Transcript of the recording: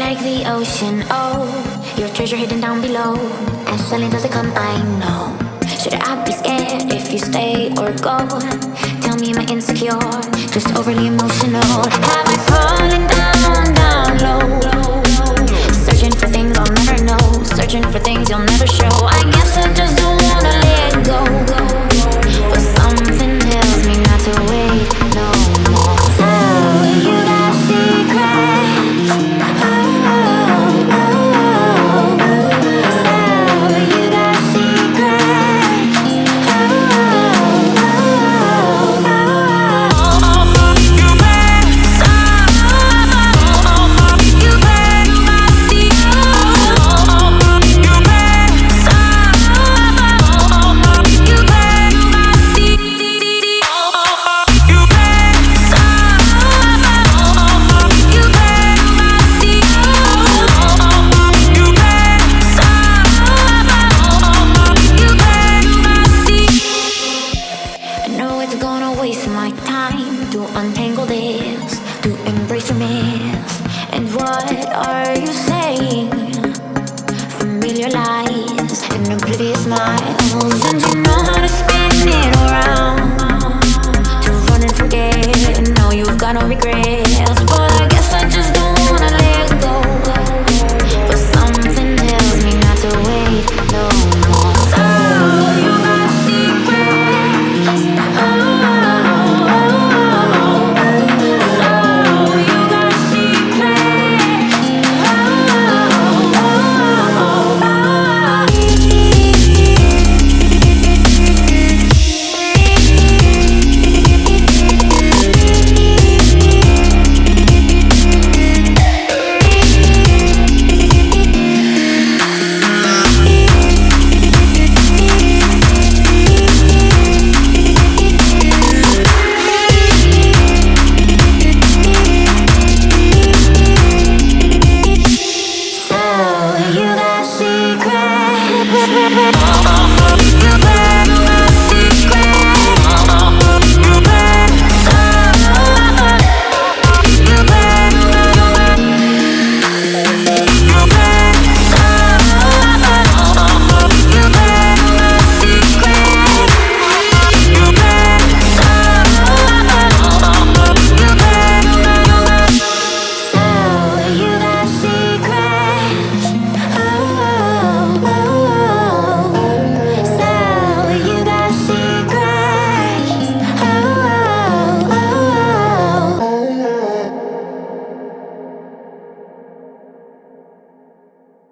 like the ocean, oh, your treasure hidden down below. As silent as it come, I know. Should I be scared if you stay or go? Tell me, am I insecure? Just overly emotional. Have I fallen down, down low? Searching for things I'll never know. Searching for things you'll never show. I guess I just don't wanna let go. But something tells me not to wait no more. So you got secrets. Oh, oh, oh. So you got secrets. Oh, oh, oh. You bet. So you bet. You bet. So you bet. I know it's gonna waste my time to untangle this, to embrace your mess. And what are you saying? Familiar lies and oblivious smiles, and you know how to spin it around, to run and forget. And now you've got no regret.